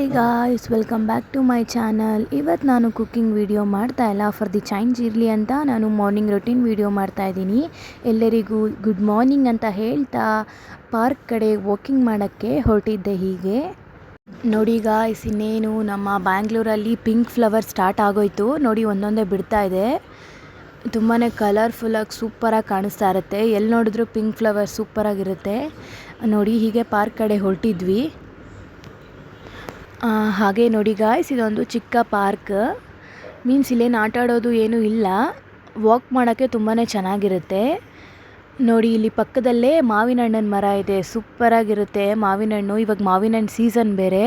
Hi guys, welcome back to my channel. ಇವತ್ತು ನಾನು cooking video ಮಾಡ್ತಾ ಇಲ್ಲ, ಫಾರ್ ದಿ ಚೇಂಜ್ ಇರಲಿ ಅಂತ ನಾನು ಮಾರ್ನಿಂಗ್ ರೊಟೀನ್ ವಿಡಿಯೋ ಮಾಡ್ತಾ ಇದ್ದೀನಿ. ಎಲ್ಲರಿಗೂ ಗುಡ್ ಮಾರ್ನಿಂಗ್ ಅಂತ ಹೇಳ್ತಾ ಪಾರ್ಕ್ ಕಡೆ ವಾಕಿಂಗ್ ಮಾಡೋಕ್ಕೆ ಹೊರಟಿದ್ದೆ. ಹೀಗೆ ನೋಡಿ ಗಾಯ್ಸ್, ಇನ್ನೇನು ನಮ್ಮ ಬ್ಯಾಂಗ್ಳೂರಲ್ಲಿ ಪಿಂಕ್ ಫ್ಲವರ್ ಸ್ಟಾರ್ಟ್ ಆಗೋಯ್ತು ನೋಡಿ. ಒಂದೊಂದೇ ಬಿಡ್ತಾ ಇದೆ, ತುಂಬಾ ಕಲರ್ಫುಲ್ಲಾಗಿ ಸೂಪರಾಗಿ ಕಾಣಿಸ್ತಾ ಇರುತ್ತೆ. ಎಲ್ಲಿ ನೋಡಿದ್ರು ಪಿಂಕ್ ಫ್ಲವರ್ ಸೂಪರಾಗಿರುತ್ತೆ ನೋಡಿ. ಹೀಗೆ ಪಾರ್ಕ್ ಕಡೆ ಹೊರಟಿದ್ವಿ. ಹಾಗೆ ನೋಡಿ ಗಾಯ್ಸ್, ಇದೊಂದು ಚಿಕ್ಕ ಪಾರ್ಕ್. ಮೀನ್ಸ್ ಇಲ್ಲೇನು ಆಟ ಆಡೋದು ಏನೂ ಇಲ್ಲ, ವಾಕ್ ಮಾಡೋಕ್ಕೆ ತುಂಬಾ ಚೆನ್ನಾಗಿರುತ್ತೆ ನೋಡಿ. ಇಲ್ಲಿ ಪಕ್ಕದಲ್ಲೇ ಮಾವಿನ ಹಣ್ಣಿನ ಮರ ಇದೆ, ಸೂಪರಾಗಿರುತ್ತೆ ಮಾವಿನ ಹಣ್ಣು. ಇವಾಗ ಮಾವಿನ ಹಣ್ಣು ಸೀಸನ್ ಬೇರೆ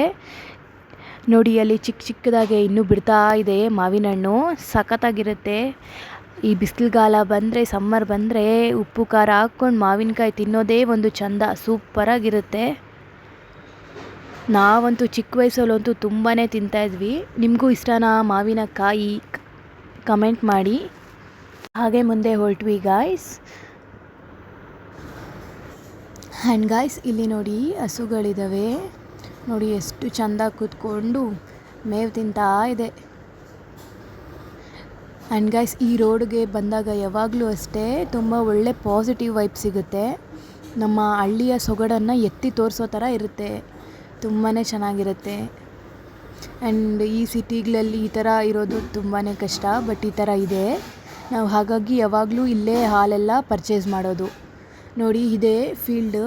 ನೋಡಿ. ಅಲ್ಲಿ ಚಿಕ್ಕ ಚಿಕ್ಕದಾಗೆ ಇನ್ನೂ ಬಿಡ್ತಾ ಇದೆ ಮಾವಿನ ಹಣ್ಣು, ಸಖತ್ತಾಗಿರುತ್ತೆ. ಈ ಬಿಸಿಲುಗಾಲ ಬಂದರೆ, ಸಮ್ಮರ್ ಬಂದರೆ ಉಪ್ಪು ಖಾರ ಹಾಕ್ಕೊಂಡು ಮಾವಿನಕಾಯಿ ತಿನ್ನೋದೇ ಒಂದು ಚಂದ, ಸೂಪರಾಗಿರುತ್ತೆ. ನಾವಂತೂ ಚಿಕ್ಕ ವಯಸ್ಸಲ್ಲಂತೂ ತುಂಬಾ ತಿಂತಾಯಿದ್ವಿ. ನಿಮಗೂ ಇಷ್ಟನಾ ಮಾವಿನಕಾಯಿ? ಕಮೆಂಟ್ ಮಾಡಿ. ಹಾಗೆ ಮುಂದೆ ಹೊರಟ್ವಿ ಗಾಯ್ಸ್. ಆ್ಯಂಡ್ ಗಾಯ್ಸ್, ಇಲ್ಲಿ ನೋಡಿ ಹಸುಗಳಿದ್ದಾವೆ ನೋಡಿ, ಎಷ್ಟು ಚೆಂದ ಕೂತ್ಕೊಂಡು ಮೇವು ತಿಂತಾ ಇದೆ. ಆ್ಯಂಡ್ ಗಾಯ್ಸ್, ಈ ರೋಡ್ಗೆ ಬಂದಾಗ ಯಾವಾಗಲೂ ಅಷ್ಟೇ ತುಂಬ ಒಳ್ಳೆ ಪಾಸಿಟಿವ್ ವೈಬ್ ಸಿಗುತ್ತೆ. ನಮ್ಮ ಹಳ್ಳಿಯ ಸೊಗಡನ್ನು ಎತ್ತಿ ತೋರಿಸೋ ಥರ ಇರುತ್ತೆ, ತುಂಬಾ ಚೆನ್ನಾಗಿರುತ್ತೆ. ಆ್ಯಂಡ್ ಈ ಸಿಟಿಗಳಲ್ಲಿ ಈ ಥರ ಇರೋದು ತುಂಬಾ ಕಷ್ಟ, ಬಟ್ ಈ ಥರ ಇದೆ. ನಾವು ಹಾಗಾಗಿ ಯಾವಾಗಲೂ ಇಲ್ಲೇ ಹಾಲೆಲ್ಲ ಪರ್ಚೇಸ್ ಮಾಡೋದು ನೋಡಿ. ಇದೇ ಫೀಲ್ಡ್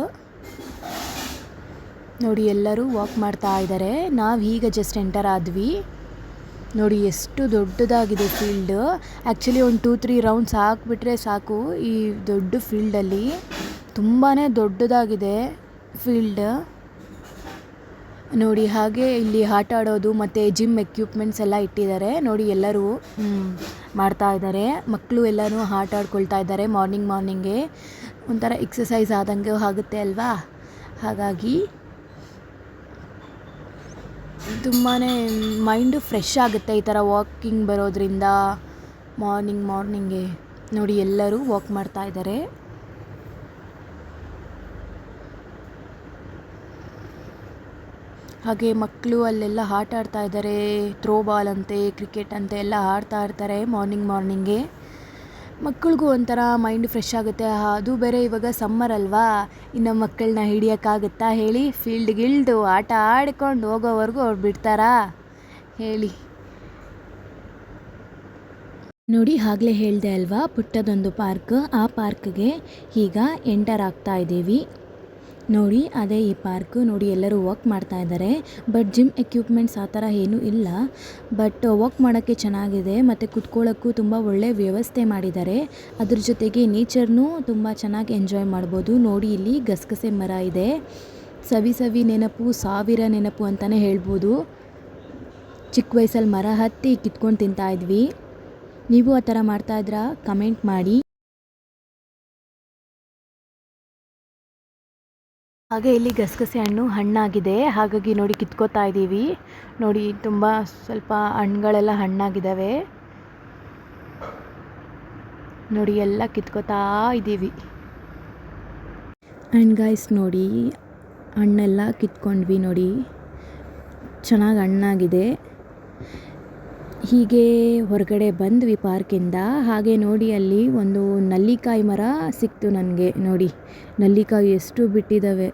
ನೋಡಿ, ಎಲ್ಲರೂ ವಾಕ್ ಮಾಡ್ತಾ ಇದ್ದಾರೆ. ನಾವು ಈಗ ಜಸ್ಟ್ ಎಂಟರ್ ಆದ್ವಿ ನೋಡಿ. ಎಷ್ಟು ದೊಡ್ಡದಾಗಿದೆ ಫೀಲ್ಡ್. ಆ್ಯಕ್ಚುಲಿ ಒಂದು 2-3 ರೌಂಡ್ಸ್ ಹಾಕಿಬಿಟ್ರೆ ಸಾಕು ಈ ದೊಡ್ಡ ಫೀಲ್ಡಲ್ಲಿ. ತುಂಬಾ ದೊಡ್ಡದಾಗಿದೆ ಫೀಲ್ಡ್ ನೋಡಿ. ಹಾಗೆ ಇಲ್ಲಿ ಆಟ ಆಡೋದು ಮತ್ತು ಜಿಮ್ ಎಕ್ವಿಪ್ಮೆಂಟ್ಸ್ ಎಲ್ಲ ಇಟ್ಟಿದ್ದಾರೆ ನೋಡಿ. ಎಲ್ಲರೂ ಮಾಡ್ತಾ ಇದ್ದಾರೆ, ಮಕ್ಕಳು ಎಲ್ಲರೂ ಆಟ ಆಡ್ಕೊಳ್ತಾ ಇದ್ದಾರೆ. ಮಾರ್ನಿಂಗ್ಗೆ ಒಂಥರ ಎಕ್ಸಸೈಸ್ ಆದಂಗೆ ಆಗುತ್ತೆ ಅಲ್ವಾ, ಹಾಗಾಗಿ ತುಂಬಾ ಮೈಂಡು ಫ್ರೆಶ್ ಆಗುತ್ತೆ ಈ ಥರ ವಾಕಿಂಗ್ ಬರೋದ್ರಿಂದ. ಮಾರ್ನಿಂಗ್ಗೆ ನೋಡಿ, ಎಲ್ಲರೂ ವಾಕ್ ಮಾಡ್ತಾ ಇದ್ದಾರೆ. ಹಾಗೆ ಮಕ್ಕಳು ಅಲ್ಲೆಲ್ಲ ಆಟ ಆಡ್ತಾ ಇದ್ದಾರೆ, ಥ್ರೋಬಾಲ್ ಅಂತೆ, ಕ್ರಿಕೆಟ್ ಅಂತೆ ಎಲ್ಲ ಆಡ್ತಾ ಇರ್ತಾರೆ ಮಾರ್ನಿಂಗ್ಗೆ. ಮಕ್ಕಳಿಗೂ ಒಂಥರ ಮೈಂಡ್ ಫ್ರೆಶ್ ಆಗುತ್ತೆ. ಅದು ಬೇರೆ ಇವಾಗ ಸಮ್ಮರ್ ಅಲ್ವಾ, ಇನ್ನು ಮಕ್ಕಳನ್ನ ಹಿಡಿಯೋಕ್ಕಾಗುತ್ತಾ ಹೇಳಿ? ಫೀಲ್ಡ್ಗಿಳ್ದು ಆಟ ಆಡ್ಕೊಂಡು ಹೋಗೋವರೆಗೂ ಅವ್ರು ಬಿಡ್ತಾರಾ ಹೇಳಿ ನೋಡಿ. ಆಗಲೇ ಹೇಳಿದೆ ಅಲ್ವಾ, ಪುಟ್ಟದೊಂದು ಪಾರ್ಕ್. ಆ ಪಾರ್ಕ್ಗೆ ಈಗ ಎಂಟರ್ ಆಗ್ತಾ ಇದ್ದೀವಿ ನೋಡಿ. ಅದೇ ಈ ಪಾರ್ಕ್ ನೋಡಿ. ಎಲ್ಲರೂ ವಾಕ್ ಮಾಡ್ತಾ ಇದ್ದಾರೆ, ಬಟ್ ಜಿಮ್ ಎಕ್ವಿಪ್ಮೆಂಟ್ಸ್ ಆ ಥರ ಏನೂ ಇಲ್ಲ. ಬಟ್ ವಾಕ್ ಮಾಡೋಕ್ಕೆ ಚೆನ್ನಾಗಿದೆ, ಮತ್ತು ಕುತ್ಕೊಳ್ಳೋಕ್ಕೂ ತುಂಬ ಒಳ್ಳೆ ವ್ಯವಸ್ಥೆ ಮಾಡಿದ್ದಾರೆ. ಅದ್ರ ಜೊತೆಗೆ ನೇಚರ್ನೂ ತುಂಬ ಚೆನ್ನಾಗಿ ಎಂಜಾಯ್ ಮಾಡ್ಬೋದು ನೋಡಿ. ಇಲ್ಲಿ ಗಸಗಸೆ ಮರ ಇದೆ, ಸವಿ ನೆನಪು, ಸಾವಿರ ನೆನಪು ಅಂತಲೇ ಹೇಳ್ಬೋದು. ಚಿಕ್ಕ ವಯಸ್ಸಲ್ಲಿ ಮರ ಹತ್ತಿ ಕಿತ್ಕೊಂಡು ತಿಂತಾಯಿದ್ವಿ. ನೀವು ಆ ಥರ ಮಾಡ್ತಾಯಿದ್ರಾ? ಕಮೆಂಟ್ ಮಾಡಿ. ಹಾಗೆ ಇಲ್ಲಿ ಗಸಗಸೆ ಹಣ್ಣು ಹಣ್ಣಾಗಿದೆ, ಹಾಗಾಗಿ ನೋಡಿ ಕಿತ್ಕೋತಾ ಇದ್ದೀವಿ ನೋಡಿ. ತುಂಬ ಸ್ವಲ್ಪ ಹಣ್ಣುಗಳೆಲ್ಲ ಹಣ್ಣಾಗಿದ್ದಾವೆ ನೋಡಿ, ಎಲ್ಲ ಕಿತ್ಕೋತಾ ಇದ್ದೀವಿ. ಆ್ಯಂಡ್ ಗಾಯ್ಸ್ ನೋಡಿ, ಹಣ್ಣೆಲ್ಲ ಕಿತ್ಕೊಂಡ್ವಿ ನೋಡಿ, ಚೆನ್ನಾಗಿ ಹಣ್ಣಾಗಿದೆ. ಹೀಗೆ ಹೊರಗಡೆ ಬಂದ್ವಿ ಪಾರ್ಕಿಂದ. ಹಾಗೆ ನೋಡಿ, ಅಲ್ಲಿ ಒಂದು ನಲ್ಲಿಕಾಯಿ ಮರ ಸಿಕ್ತು ನನಗೆ ನೋಡಿ. ನಲ್ಲಿಕಾಯಿ ಎಷ್ಟು ಬಿಟ್ಟಿದ್ದಾವೆ,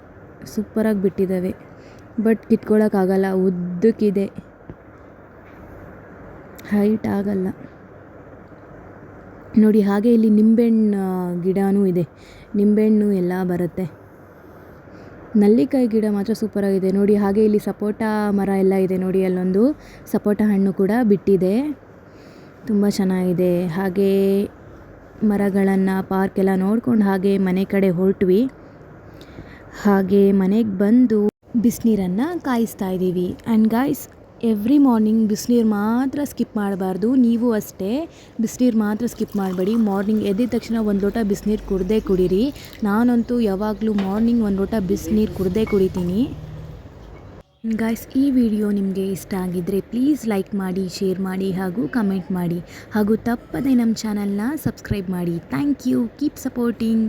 ಸೂಪರಾಗಿ ಬಿಟ್ಟಿದ್ದಾವೆ, ಬಟ್ ಕಿತ್ಕೊಳ್ಳೋಕ್ಕಾಗಲ್ಲ, ಉದ್ದಕ್ಕಿದೆ, ಹೈಟ್ ಆಗಲ್ಲ ನೋಡಿ. ಹಾಗೆ ಇಲ್ಲಿ ನಿಂಬೆಹಣ್ಣು ಗಿಡವೂ ಇದೆ, ನಿಂಬೆಹಣ್ಣು ಎಲ್ಲ ಬರುತ್ತೆ. ನಲ್ಲಿಕಾಯಿ ಗಿಡ ಮಾತ್ರ ಸೂಪರಾಗಿದೆ ನೋಡಿ. ಹಾಗೆ ಇಲ್ಲಿ ಸಪೋಟ ಮರ ಎಲ್ಲ ಇದೆ ನೋಡಿ, ಅಲ್ಲೊಂದು ಸಪೋಟ ಹಣ್ಣು ಕೂಡ ಬಿಟ್ಟಿದೆ, ತುಂಬ ಚೆನ್ನಾಗಿದೆ. ಹಾಗೆ ಮರಗಳನ್ನು, ಪಾರ್ಕ್ ಎಲ್ಲ ನೋಡ್ಕೊಂಡು ಹಾಗೆ ಮನೆ ಕಡೆ ಹೊರಟ್ವಿ. ಹಾಗೆ ಮನೆಗೆ ಬಂದು ಬಿಸಿನೀರನ್ನು ಕಾಯಿಸ್ತಾ ಇದ್ದೀವಿ. ಆ್ಯಂಡ್ ಗಾಯ್ಸ್, ಎವ್ರಿ ಮಾರ್ನಿಂಗ್ ಬಿಸಿನೀರು ಮಾತ್ರ ಸ್ಕಿಪ್ ಮಾಡಬಾರ್ದು. ನೀವು ಅಷ್ಟೇ ಬಿಸಿನೀರು ಮಾತ್ರ ಸ್ಕಿಪ್ ಮಾಡಬೇಡಿ. ಮಾರ್ನಿಂಗ್ ಎದ್ದ ತಕ್ಷಣ ಒಂದು ಲೋಟ ಬಿಸಿನೀರು ಕುಡೀರಿ. ನಾನಂತೂ ಯಾವಾಗಲೂ ಮಾರ್ನಿಂಗ್ ಒಂದು ಲೋಟ ಬಿಸಿನೀರು ಕುಡಿತೀನಿ. ಗಾಯ್ಸ್, ಈ ವಿಡಿಯೋ ನಿಮಗೆ ಇಷ್ಟ ಆಗಿದ್ದರೆ ಪ್ಲೀಸ್ ಲೈಕ್ ಮಾಡಿ, ಶೇರ್ ಮಾಡಿ ಹಾಗೂ ಕಮೆಂಟ್ ಮಾಡಿ. ಹಾಗೂ ತಪ್ಪದೆ ನಮ್ಮ ಚಾನಲ್ನ ಸಬ್ಸ್ಕ್ರೈಬ್ ಮಾಡಿ. Thank you, keep supporting.